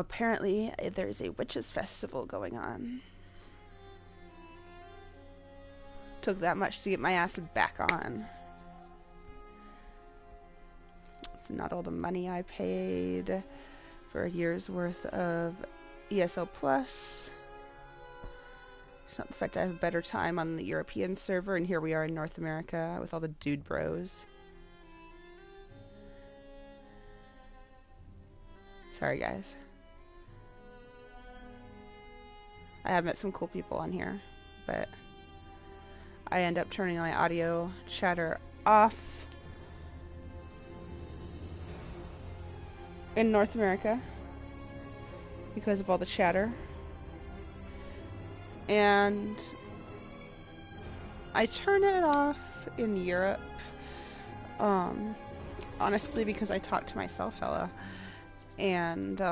Apparently, there's a witches' festival going on. Took that much to get my ass back on. It's not all the money I paid for a year's worth of ESL Plus. It's not the fact I have a better time on the European server, and here we are in North America with all the dude bros. Sorry, guys. I have met some cool people on here, but I end up turning my audio chatter off in North America because of all the chatter. And I turn it off in Europe, honestly, because I talk to myself hella. And,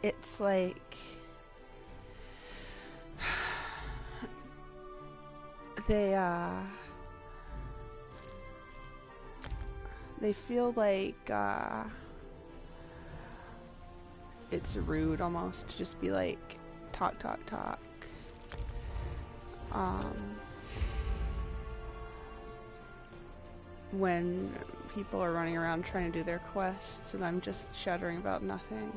it's like they feel like it's rude almost to just be like talk. When people are running around trying to do their quests and I'm just shuddering about nothing.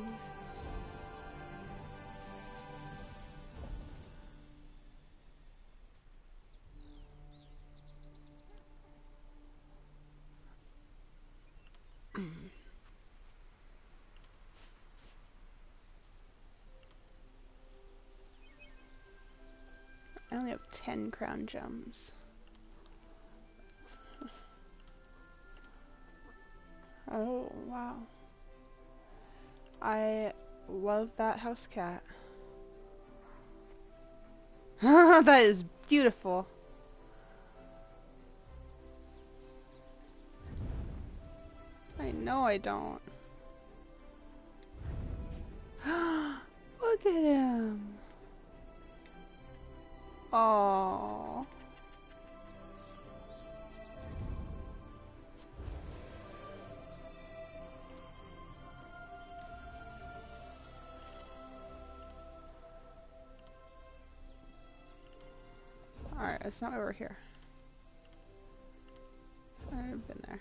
I only have 10 crown gems. Oh, wow. I love that house cat. That is beautiful. I know I don't. Look at him. Oh. Alright, that's not why we're here. I've been there.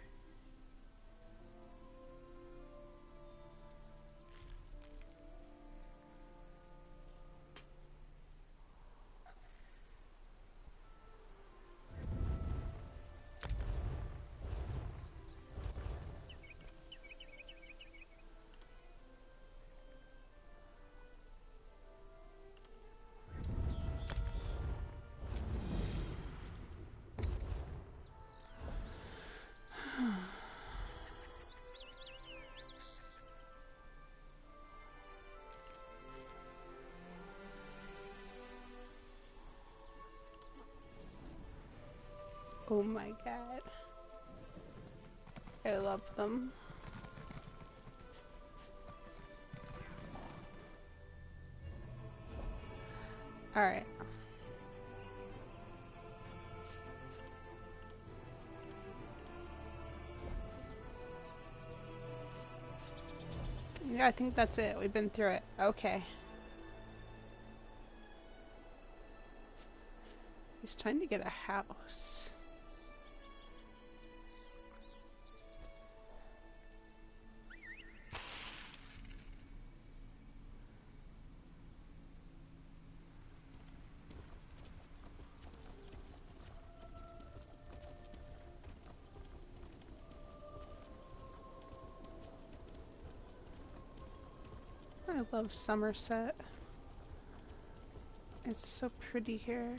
Oh my god. I love them. Alright. Yeah, I think that's it. We've been through it. Okay. It's time to get a house. I love Somerset. It's so pretty here.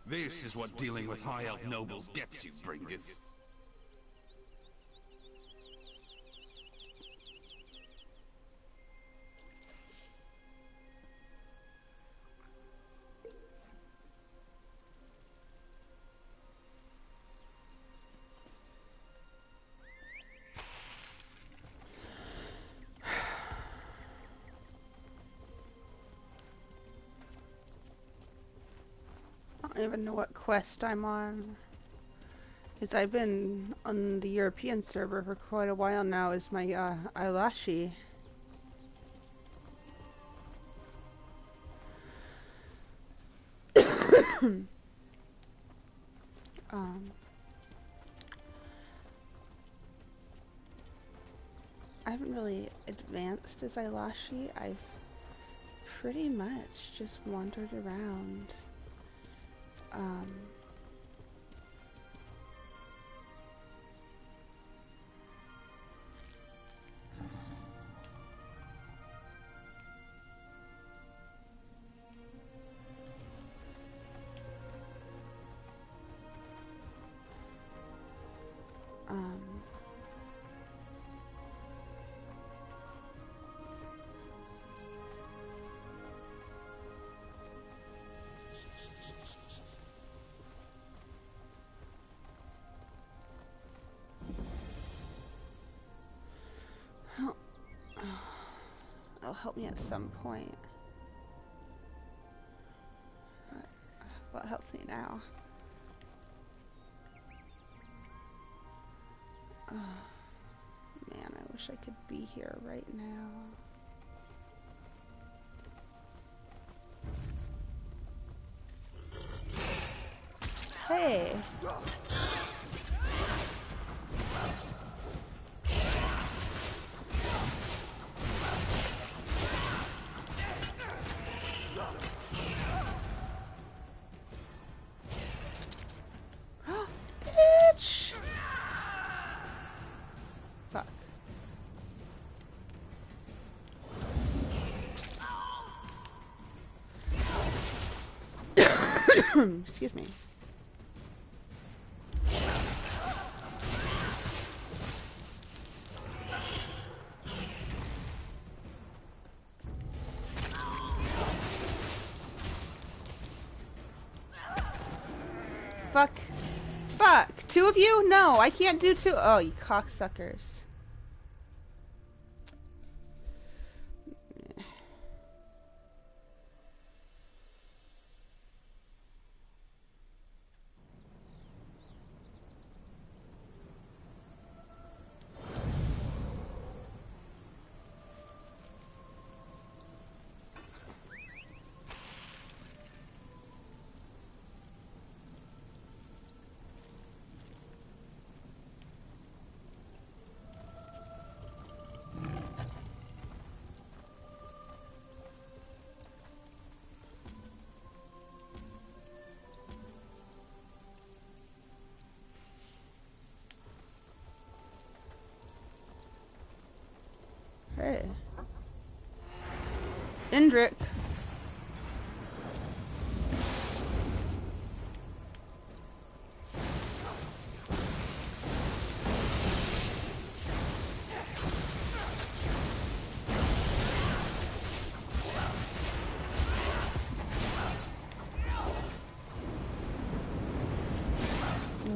This is what dealing with High Elf nobles gets you, Bringus. I don't even know what quest I'm on. Because I've been on the European server for quite a while now as my Eyelashi. I haven't really advanced as Eyelashi. I've pretty much just wandered around. It'll help me at some point. What helps me now? Oh, man, I wish I could be here right now. Hey! Bitch! Fuck. Excuse me. Fuck. Fuck. Two of you? No, I can't do two. Oh, you cocksuckers. Hey. Indrik.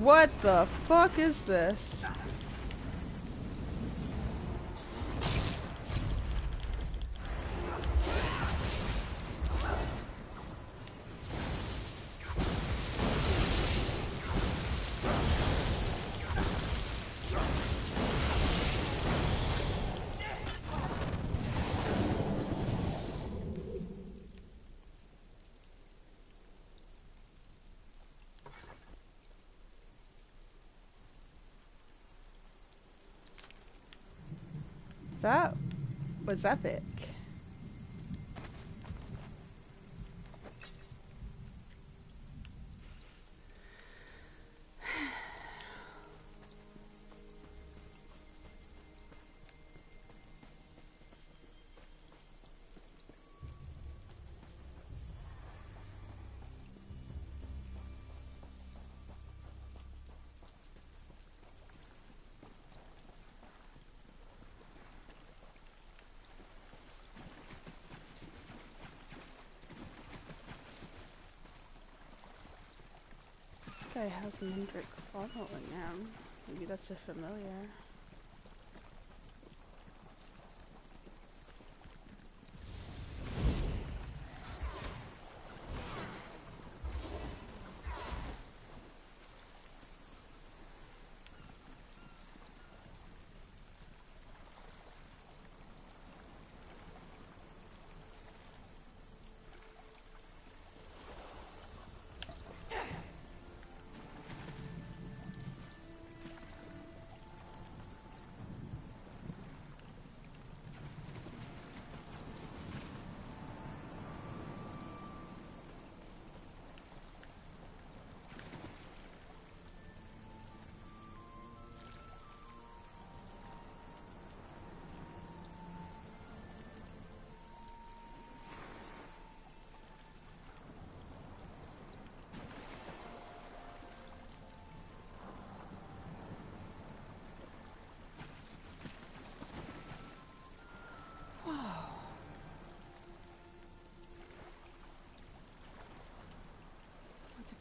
What the fuck is this? That was epic. guy has an Indric following him. Maybe that's a familiar.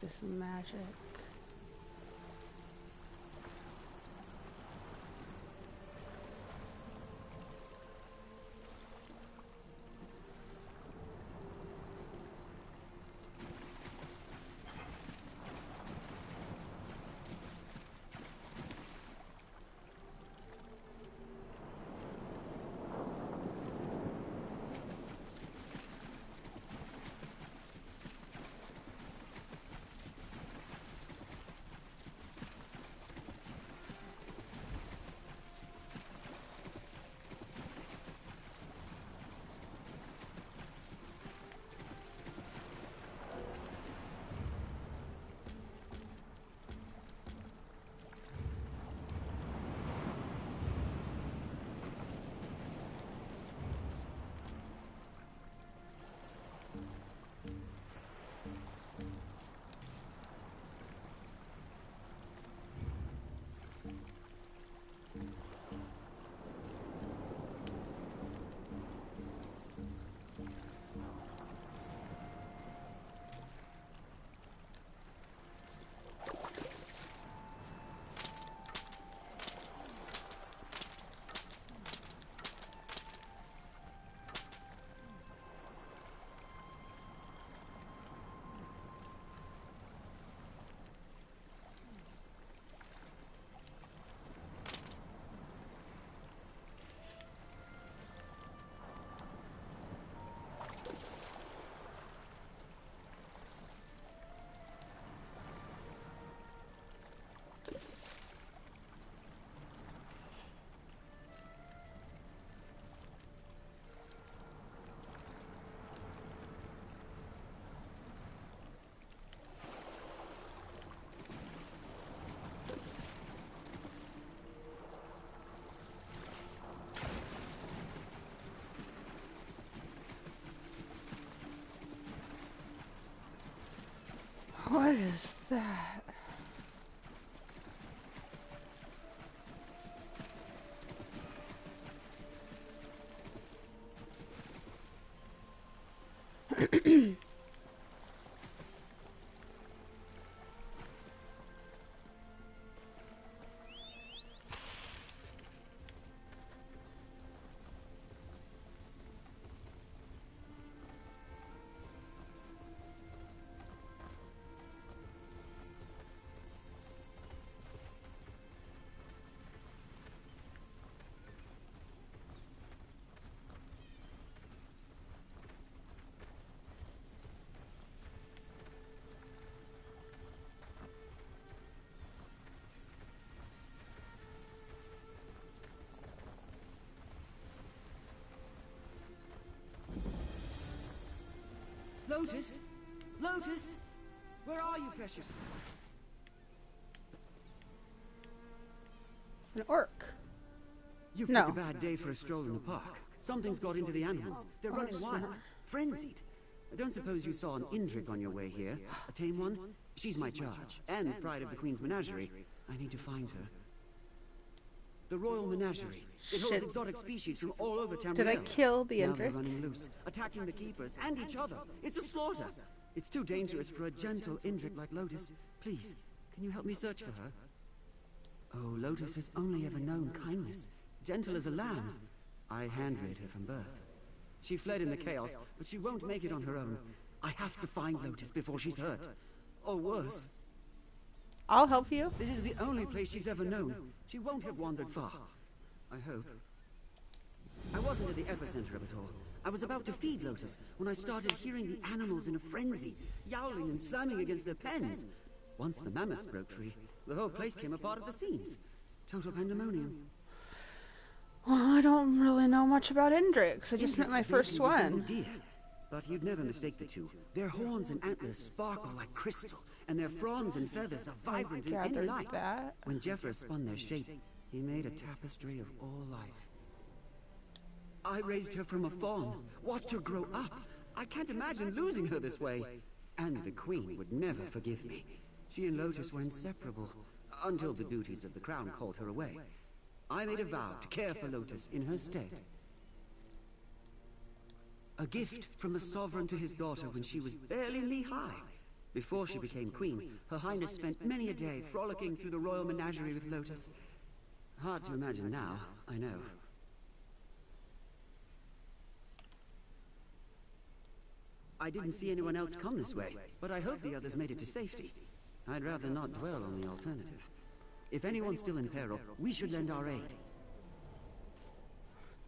This magic. What is that? Lotus? Lotus? Where are you, precious? An orc. You've No. picked a bad day for a stroll in the park. Something's got into the animals. They're running wild. Frenzied. I don't suppose you saw an Indric on your way here. A tame one? She's my charge, and pride of the Queen's menagerie. I need to find her. The Royal Menagerie. It holds Shit. exotic species from all over Tamriel. Did I kill the Now they're Indric? running loose, attacking the keepers and each other. It's a slaughter. It's too dangerous for a gentle Indric like Lotus. Please, Can you help me search for her? Oh, Lotus has only ever known kindness. Gentle as a lamb. I hand-reared her from birth. She fled in the chaos, but she won't make it on her own. I have to find Lotus before she's hurt. Or worse. I'll help you. This is the only place she's ever known. She won't have wandered far. I hope. I wasn't at the epicenter of it all. I was about to feed Lotus when I started hearing the animals in a frenzy, yowling and slamming against their pens. Once the mammoths broke free, the whole place came apart at the seams. Total pandemonium. Well, I don't really know much about Indrix. I just met my first one. Deer, but you'd never mistake the two. Their horns and antlers sparkle like crystal, and their fronds and feathers are vibrant in any light. That. When Jeffers spun their shape, he made a tapestry of all life. I raised her from a fawn, watched her grow up. I can't imagine losing her this way. And the Queen would never forgive me. She and Lotus were inseparable, until the duties of the crown called her away. I made a vow to care for Lotus in her stead. A gift from the sovereign to his daughter when she was barely knee-high. Before she became queen, Her Highness spent many a day frolicking through the royal menagerie with Lotus. Hard to imagine now, I know. I didn't see anyone else come this way, but I hope the others made it to safety. I'd rather not dwell on the alternative. If anyone's still in peril, we should lend our aid.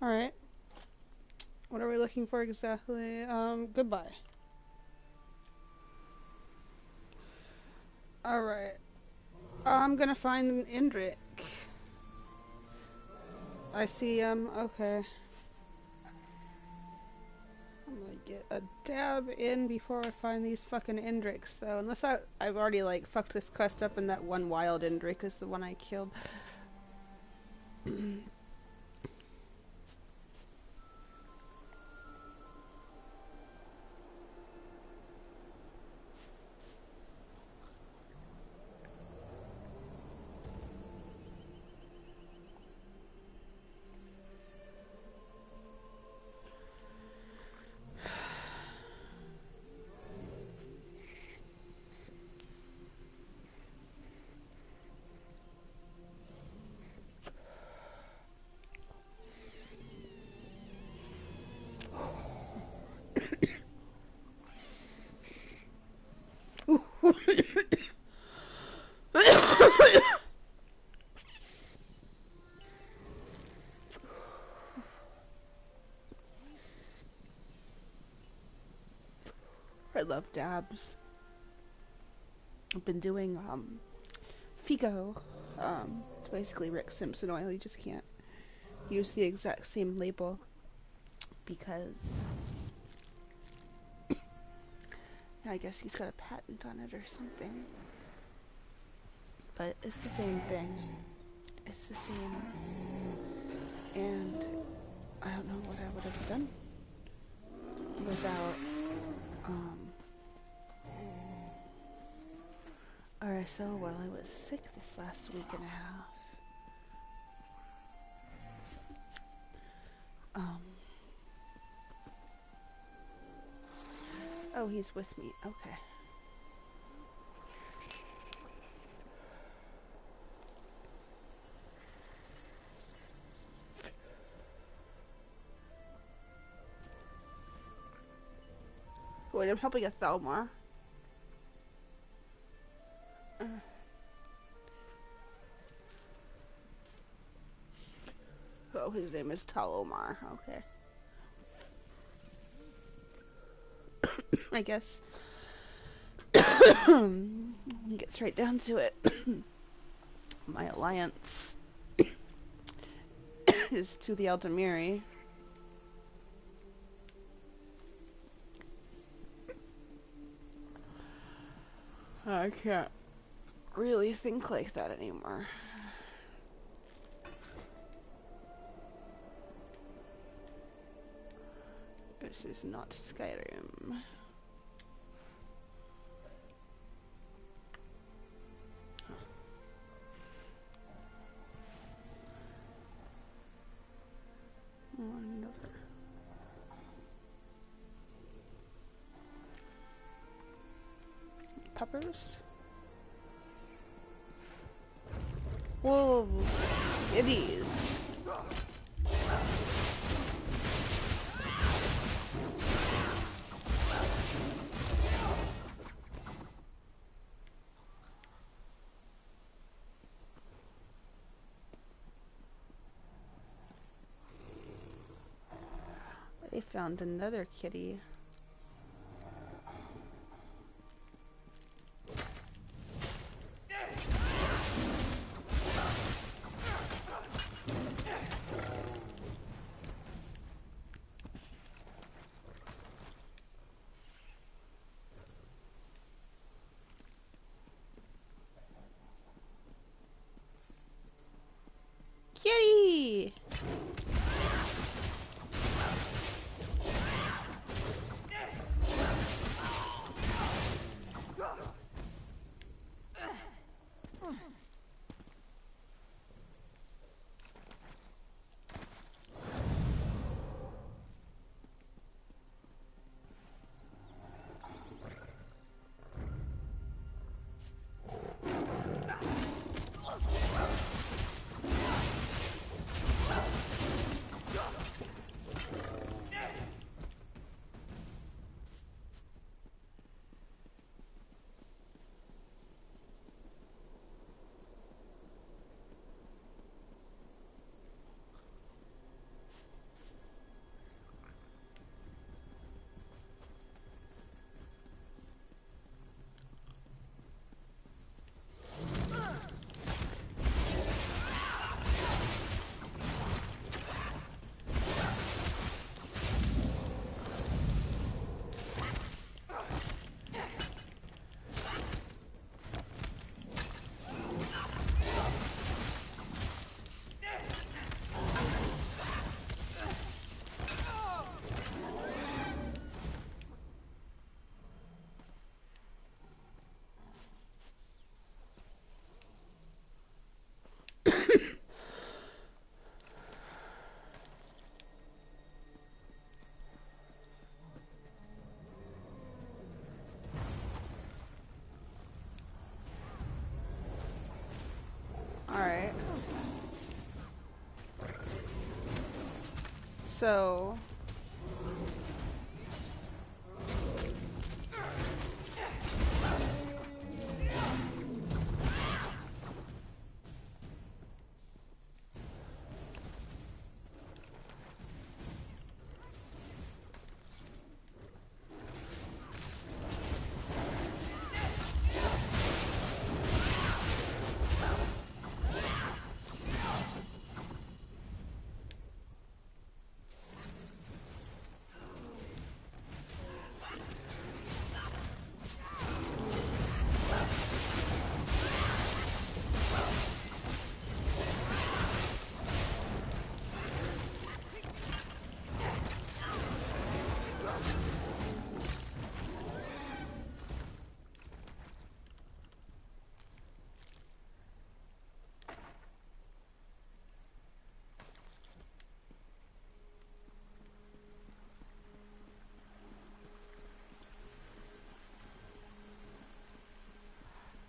Alright. What are we looking for exactly? Goodbye. Alright. I'm gonna find Indrik. I see him. Okay. I'm gonna get a dab in before I find these fucking Indriks, though. Unless I've already, like, fucked this quest up and that one wild Indrik is the one I killed. I love dabs. I've been doing Figo. It's basically Rick Simpson oil. You just can't use the exact same label because I guess he's got a patent on it or something. But it's the same thing. It's the same. And I don't know what I would have done without Alright, so while I was sick this last week and a half, oh, he's with me. Okay. Wait, I'm helping a Thelmar. Oh, his name is Talomar. Okay. I guess. Get straight down to it. My alliance is to the Aldemiri. I can't really think like that anymore. This is not Skyrim. Another. Peppers. Wolves. Kitties. They found another kitty. Kitty! Alright. So...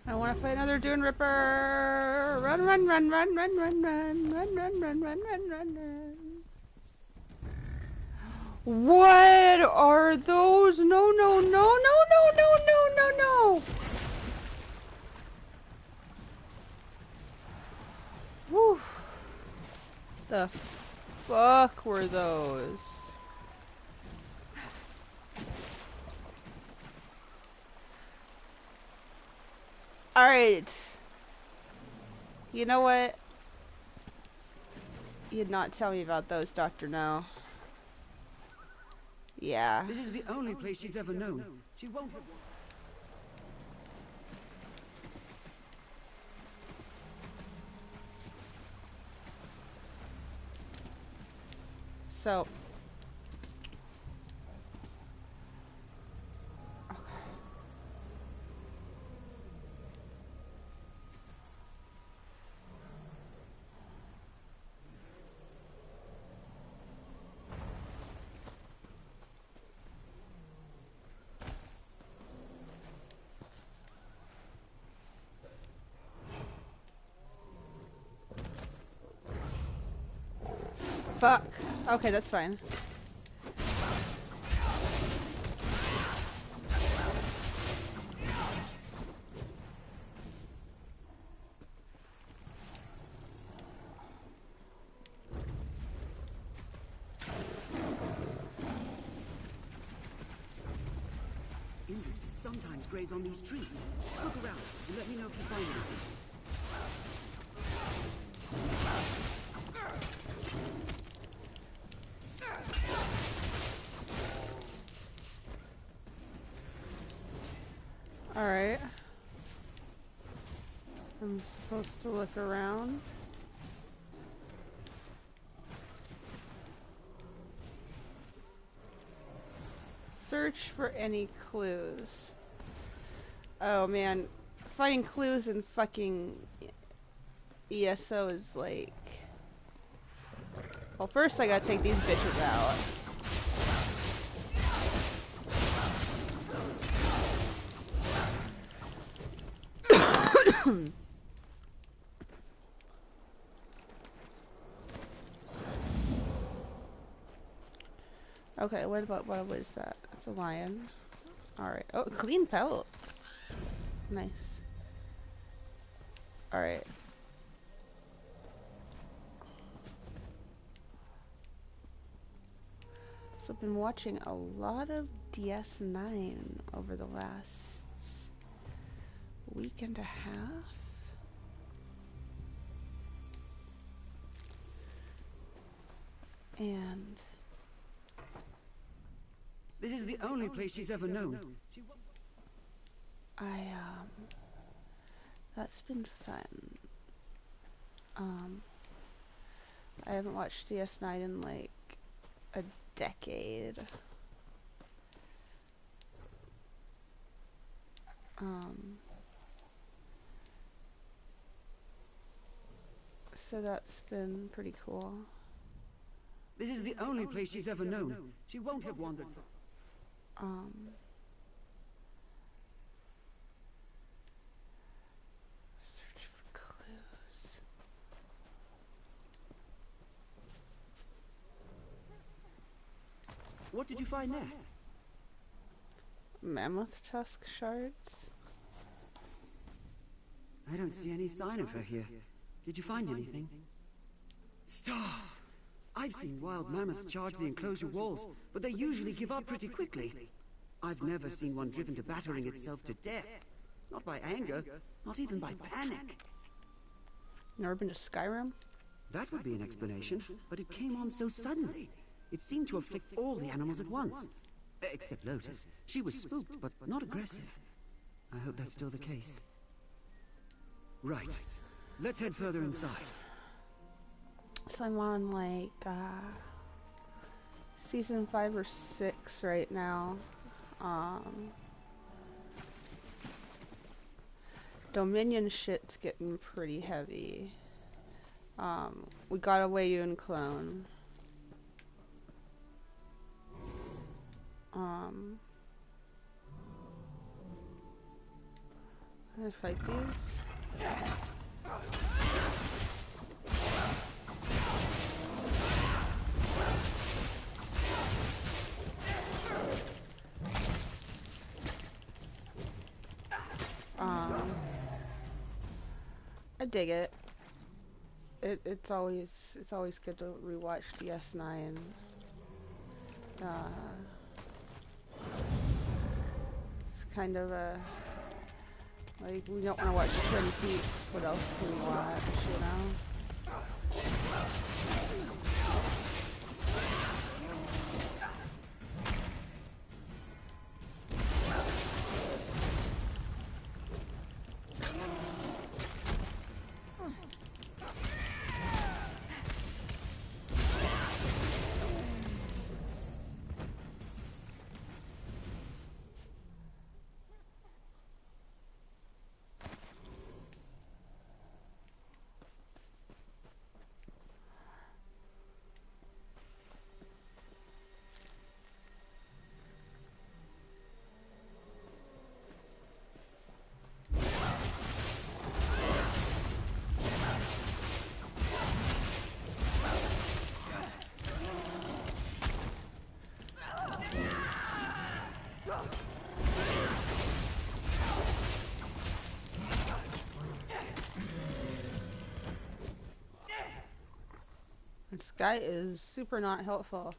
I want to fight another Dune Ripper. Run, run, run, run, run, run, run, run, run, run, run, run, run, run. What are those? No, no, no, no, no, no, no, no, no. Whew. The fuck were those? Alright. You know what? You'd not tell me about those, Dr. No. Yeah. This is the only place she's ever known. She won't have... So... Fuck. Okay, that's fine. Indrix sometimes graze on these trees. Look around and let me know if you find anything. Alright. I'm supposed to look around. Search for any clues. Oh man, finding clues in fucking ESO is like... Well, first I gotta take these bitches out. Okay, what was that? That's a lion. Alright. Oh, clean pelt. Nice. Alright. So I've been watching a lot of DS9 over the last week and a half. And This is the only place she's ever known. that's been fun. I haven't watched DS9 in like a decade. So that's been pretty cool. This is the only place she's ever known. She won't have wandered from... Search for clues. What did you find there? Mammoth tusk shards? I don't see any sign of her here. Did you find anything? Stars! I've seen wild mammoths charge the enclosure walls, but they usually give up pretty quickly. I've never seen one driven to battering itself to death. Not by anger, not even by panic. Never been to Skyrim? That would be an explanation, but it came on so suddenly. It seemed to afflict all the animals at once. Except Lotus. She was spooked, but not aggressive. I hope that's still the case. Right. Let's head further inside. So I'm on like season 5 or 6 right now. Dominion shit's getting pretty heavy. We got a Wayun clone. I'm gonna fight these. I dig it. It's always good to rewatch DS9. It's kind of a like we don't want to watch Twin Peaks. What else can we watch? You know. This guy is super not helpful.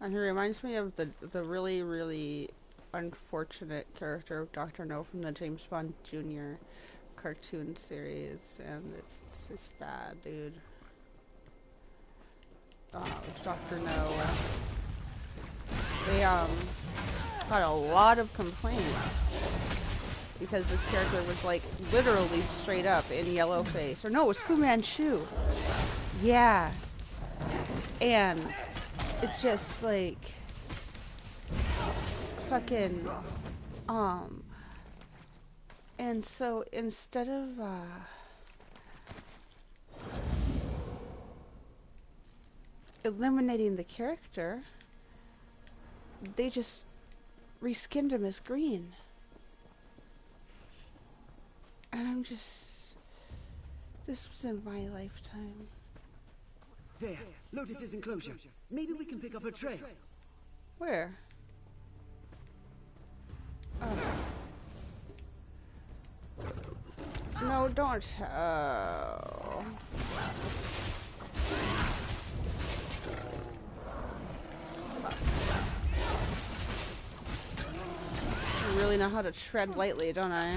And he reminds me of the really, really unfortunate character of Dr. No from the James Bond Jr. cartoon series. And it's bad, dude. Dr. No. They, got a lot of complaints. Because this character was, like, literally straight up in yellow face. Or no, it was Fu Manchu. Yeah. And it's just, like, fucking, and so instead of, eliminating the character, they just reskinned him as green. And I'm just... This was in my lifetime. There, Lotus's enclosure. Maybe we can pick up her trail. Where? Oh. No, don't. Oh. I really know how to tread lightly, don't I?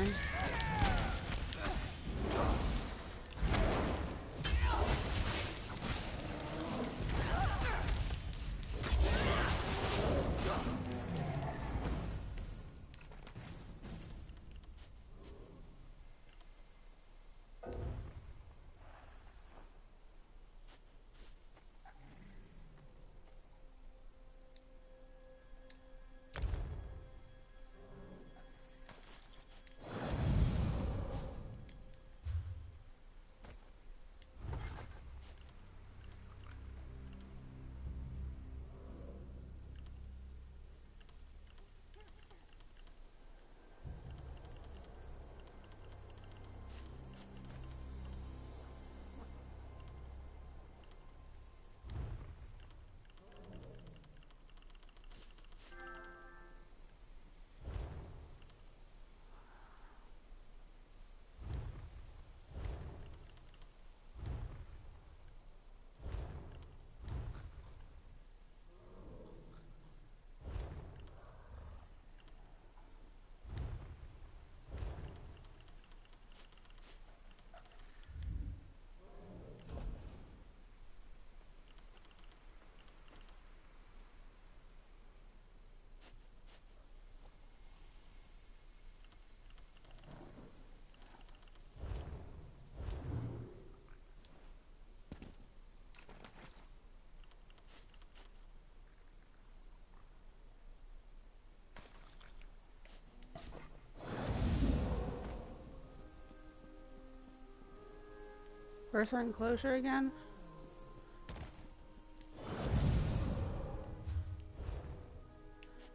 Where's her enclosure again?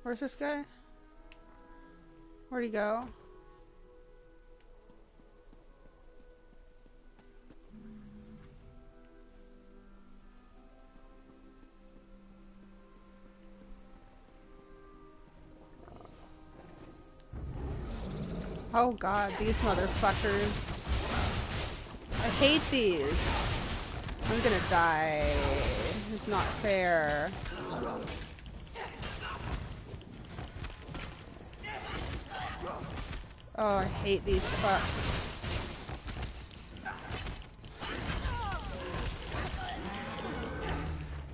Where's this guy? Where'd he go? Oh god, these motherfuckers. I hate these. I'm gonna die. It's not fair. Oh, I hate these fucks.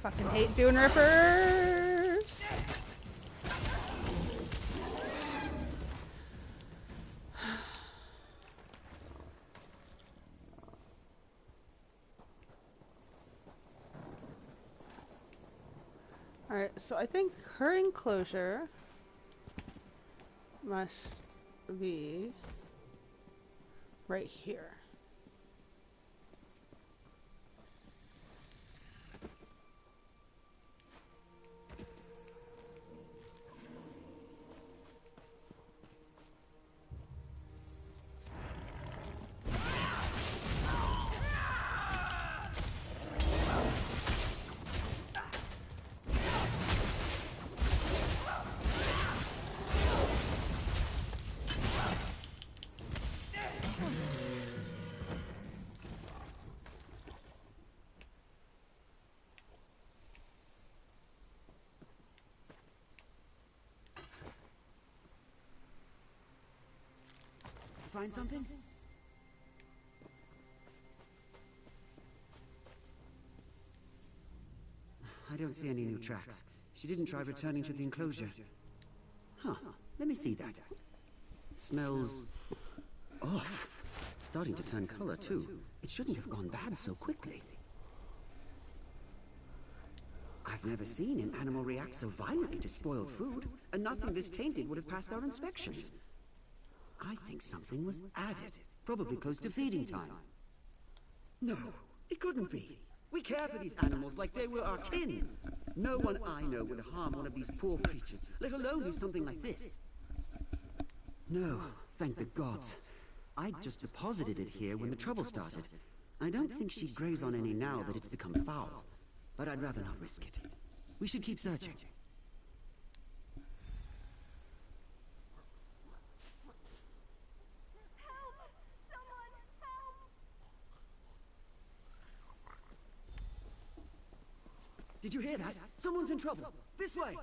Fucking hate Dune Rippers. Alright, so I think her enclosure must be right here. find something? I don't see any new tracks. She didn't try returning to the enclosure. Huh. Let me see that. Smells... off. Starting to turn color, too. It shouldn't have gone bad so quickly. I've never seen an animal react so violently to spoiled food, and nothing this tainted would have passed our inspections. I think something was added, probably close to feeding time. No, it couldn't be. We care for these animals like they were our kin. No one I know would harm one of these poor creatures, let alone do something like this. No, thank the gods. I just deposited it here when the trouble started. I don't think she'd graze on any now that it's become foul, but I'd rather not risk it. We should keep searching. Did you hear that? Someone's in trouble. This way!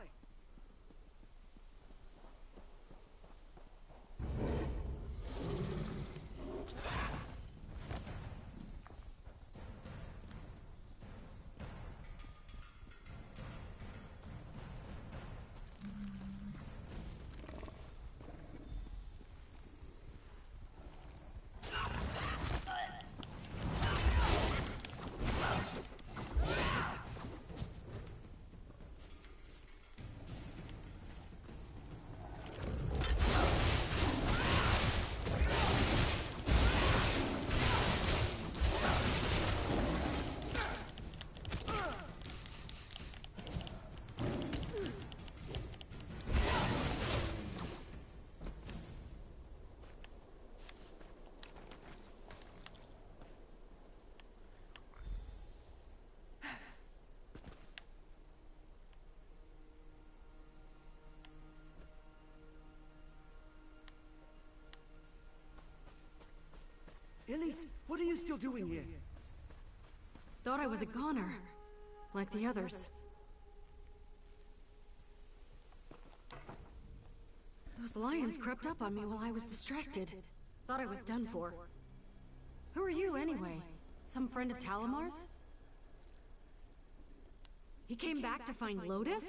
Elise, what are you still doing here? Thought I was a goner, like the others. Those lions crept up on me while I was distracted. Thought I was done for. Who are you, anyway? Some friend of Talamar's? He came back to find Lotus?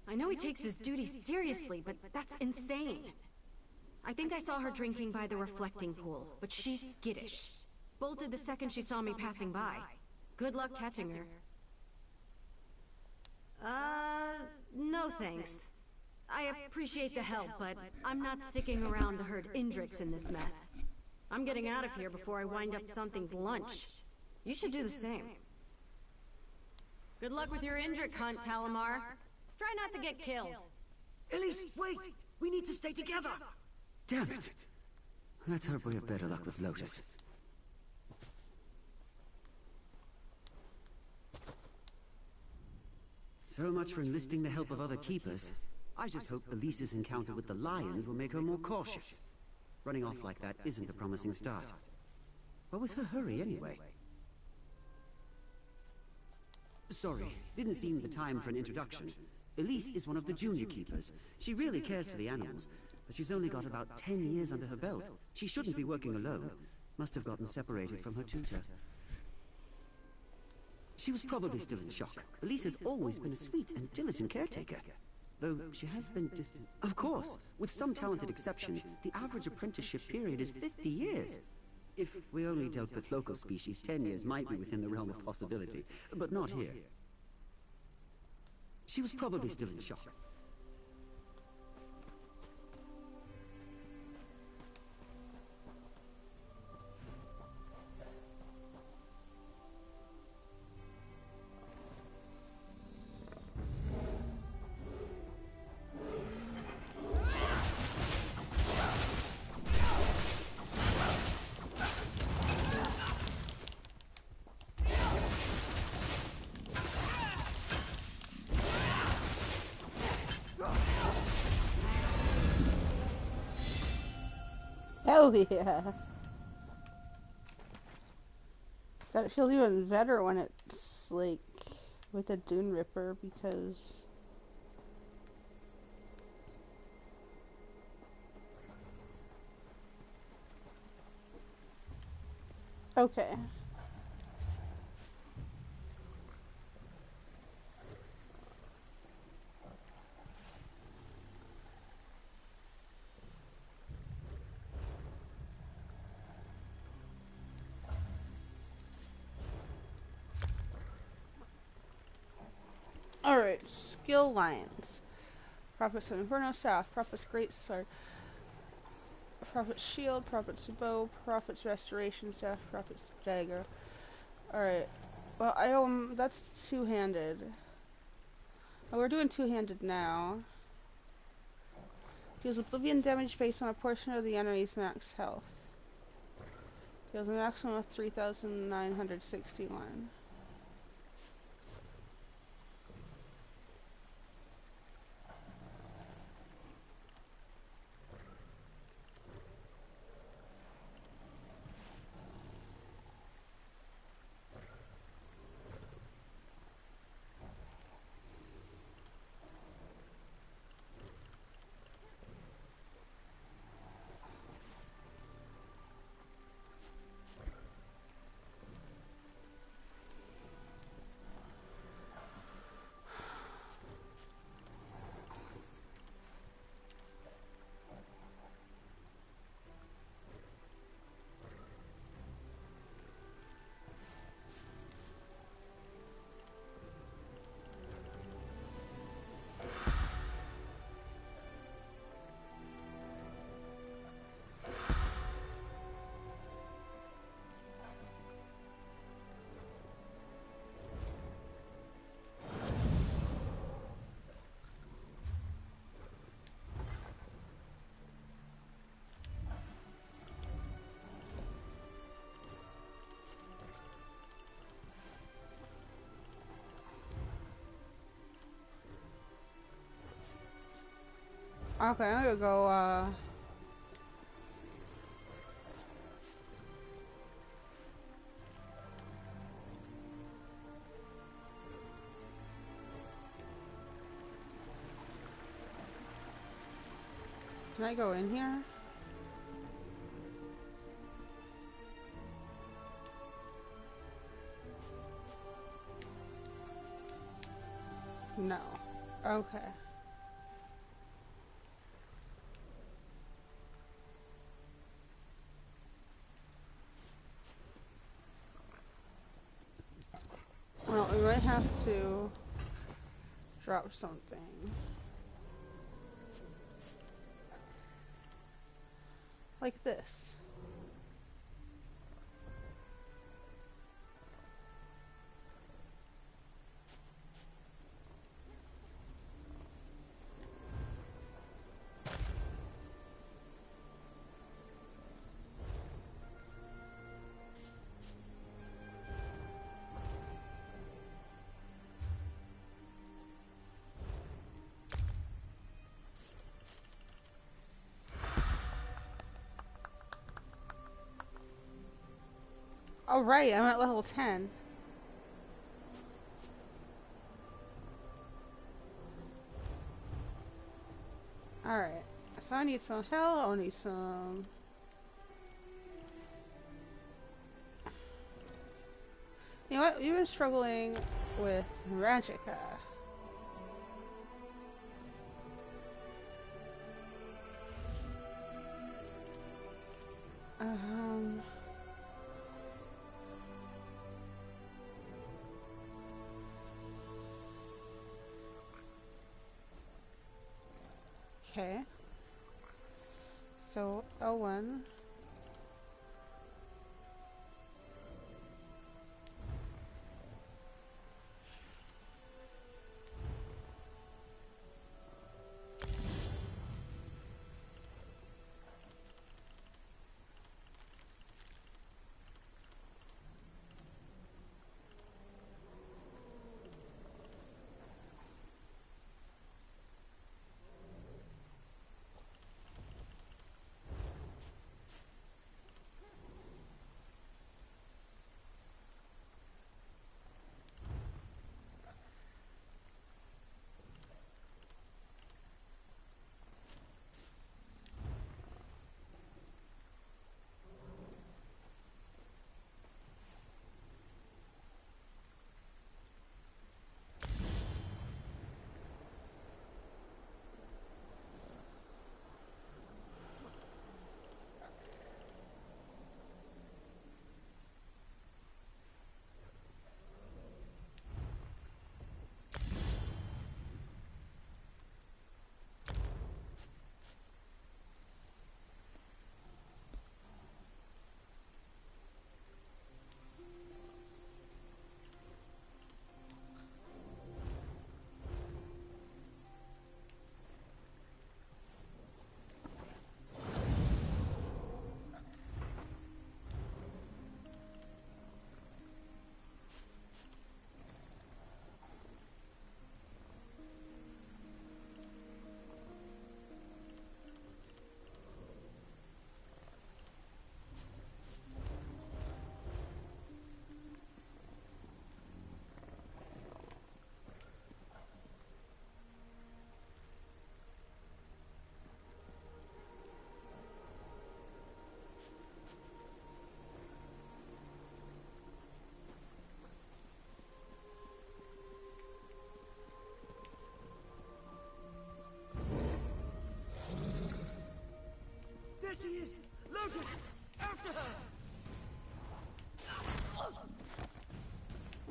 I know he takes his duties seriously, but that's insane. I think I saw her drinking by the reflecting pool, but she's skittish. Bolted the second she saw me passing by. Good luck catching her. No thanks. I appreciate the help, but I'm not sticking around to herd Indrix in this mess. I'm getting out of here before I wind up something's lunch. You should do the same. Good luck with your Indrix hunt, Talamar. Try not to get killed. Elise, wait! We need to stay together! Damn it! Let's hope we have better luck with Lotus. So much for enlisting the help of other keepers. I just hope Elise's encounter with the lions will make her more cautious. Running off like that isn't a promising start. What was her hurry, anyway? Sorry, didn't seem the time for an introduction. Elise is one of the junior keepers. She really cares for the animals, but she's only got about 10 years under her belt. She shouldn't be working alone. Must have gotten separated from her tutor. She was probably still in shock. Elise has always been a sweet and diligent caretaker, though she has been distant. Of course, with some talented exceptions, the average apprenticeship period is 50 years. If we only dealt with local species, 10 years might be within the realm of possibility, but not here. She was probably still in shock. Hell yeah! That feels even better when it's like with a Dune Ripper because Okay. Alright, skill lines. Prophet's Inferno Staff, Prophet's Great Sword, Prophet's Shield, Prophet's Bow, Prophet's Restoration Staff, Prophet's Dagger. Alright. Well, that's two-handed. Oh, we're doing two-handed now. Deals oblivion damage based on a portion of the enemy's max health. Deals a maximum of 3,961. Okay, I'm gonna go, can I go in here? No. Okay. Well, we might have to drop something. Like this. Alright, I'm at level 10. Alright, so I need some hell, I need some... You know what, we've been struggling with Magicka. Okay. So, L1.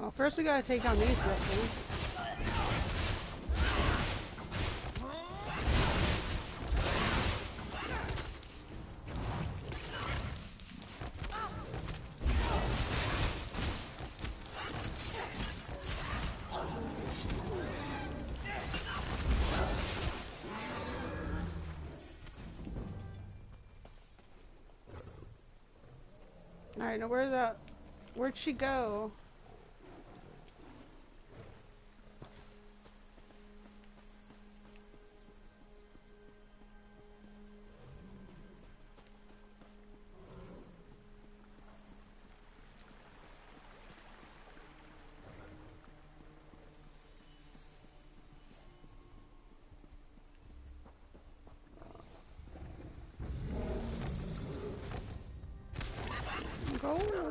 Well, first we gotta take down these griffins. Alright, now where'd she go? Go.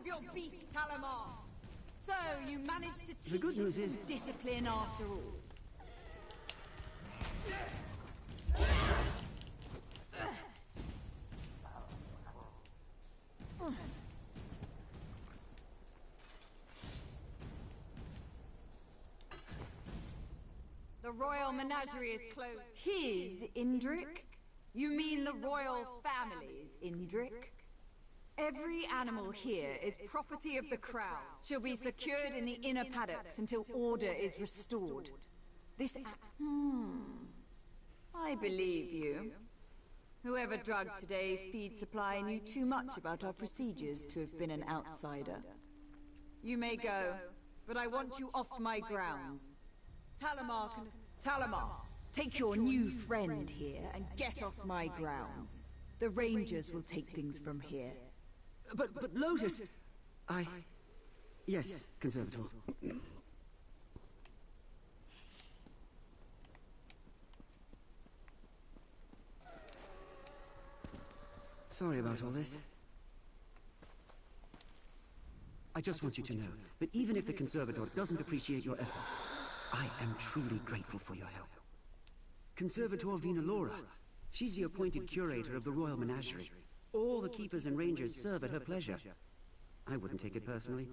Your beast, Talamar. So, you managed to teach The good news is discipline after all. The royal menagerie is closed. His, Indrik? You mean the royal family's, Indrik? Every animal here is property of the crown. Shall be secured in the inner paddocks until order is restored. This I believe you. Whoever drugged today's feed supply knew too much about our procedures to have been an outsider. You may go, but I want you off my grounds. Talamar, take your new friend here and get off my grounds. The Rangers will take things from here. But Lotus... Yes, Conservator. Sorry about all this. I just want you to know that even if the Conservator doesn't appreciate your efforts, I am truly grateful for your help. Conservator Vinalora, she's the appointed curator of the Royal Menagerie. All the keepers and rangers serve at her pleasure. I wouldn't take it personally.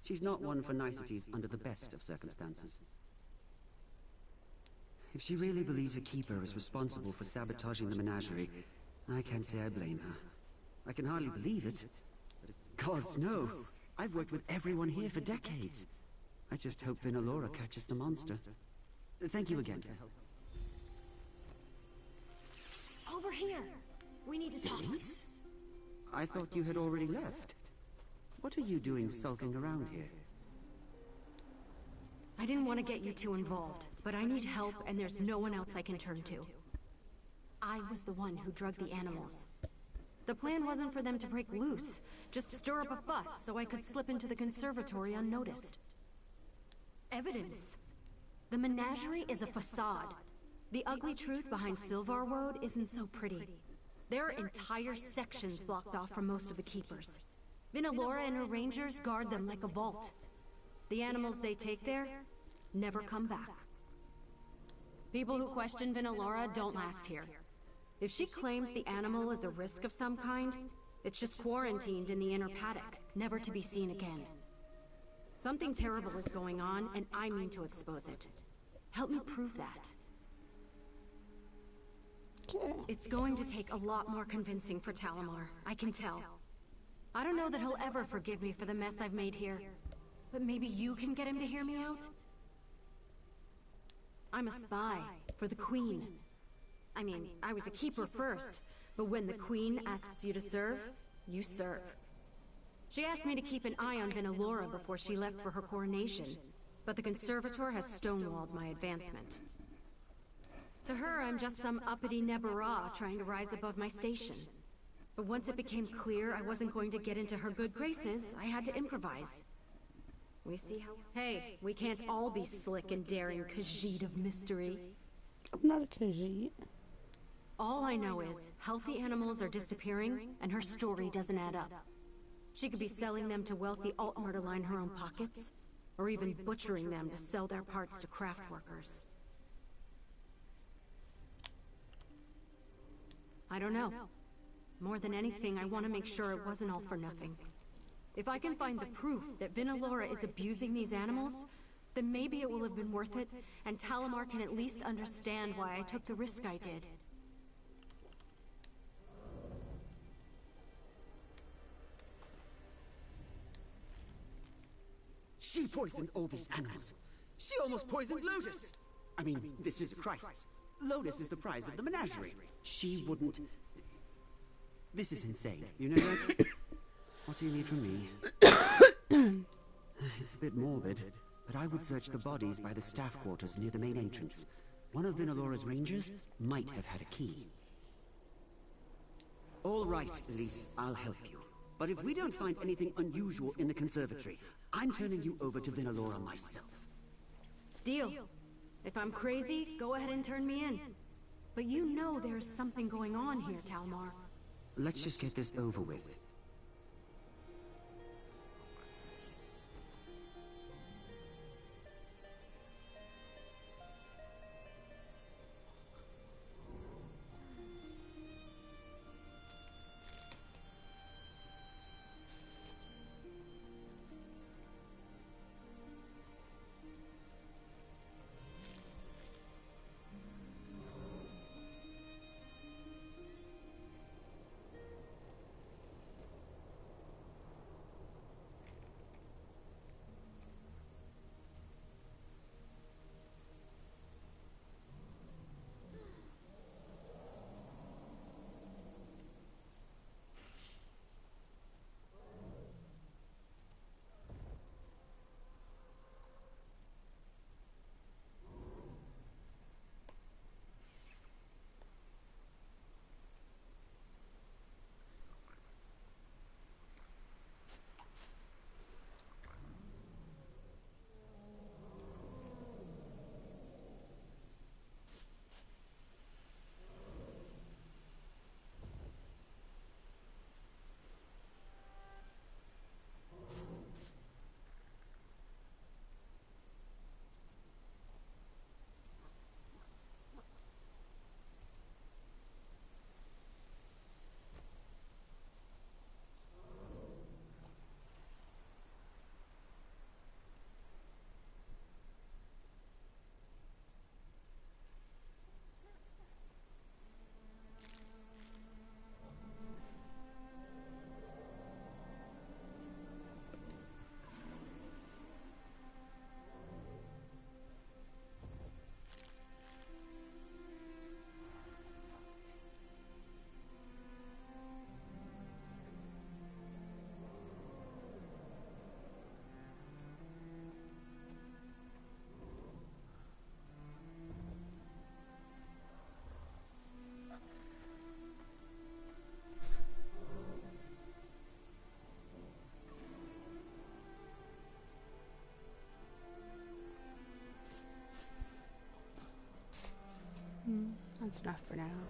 She's not one for niceties under the best of circumstances. If she really believes a keeper is responsible for sabotaging the menagerie, I can't say I blame her. I can hardly believe it. Gods, no! I've worked with everyone here for decades. I just hope Vinalora catches the monster. Thank you again for help. Over here! We need to talk. Denise? I thought you had already left. What are you doing sulking around here? I didn't want to get you too involved, but I need help and there's no one else I can turn to. I was the one who drugged the animals. The plan wasn't for them to break loose, just stir up a fuss so I could slip into the conservatory unnoticed. Evidence. The menagerie is a facade. The ugly truth behind Sylvar Woad isn't so pretty. There are entire sections blocked off from most of the keepers. Vinalora and her rangers guard them like a vault. The animals they take there never come back. People who question Vinalora don't last here. If she claims the animal is a risk of some kind, it's just quarantined in the inner paddock, never to be seen again. Something terrible is going on, and I mean to expose it. Help me prove that. Okay. It's going to take a lot more convincing for Talamar, I can tell. I don't know that he'll ever forgive me for the mess I've made here, but maybe you can get him to hear me out? I'm a spy for the Queen. I mean, I was a keeper first, but when the Queen asks you to serve, you serve. She asked me to keep an eye on Vinalora before she left for her coronation, but the Conservator has stonewalled my advancement. To her, I'm just some uppity Nebara trying to rise above my station. But once it became clear I wasn't going to get into her good graces, I had to improvise. We see how— Hey, we can't all be slick and daring Khajiit of mystery. I'm not a Khajiit. All I know is, healthy animals are disappearing, and her story doesn't add up. She could be selling them to wealthy Altmer to line her own pockets, or even butchering them to sell their parts to craft workers. I don't know. More than anything, I want to make sure it wasn't all for nothing. If I can find the proof that Vinalora is abusing these animals, then maybe it will have been worth it, and Talamar can at least understand why I took the risk I did. She poisoned all these animals. She almost poisoned Lotus. I mean, this is a crisis. Lotus is the prize of the menagerie. She wouldn't... This is insane. You know that? What do you need from me? It's a bit morbid, but I would search the bodies by the staff quarters near the main entrance. One of Vinalora's rangers might have had a key. All right, Elise, I'll help you. But if we don't find anything unusual in the conservatory, I'm turning you over to Vinalora myself. Deal. If I'm crazy, go ahead and turn me in. But you know there's something going on here, Talamar. Let's just get this over with. That's enough for now.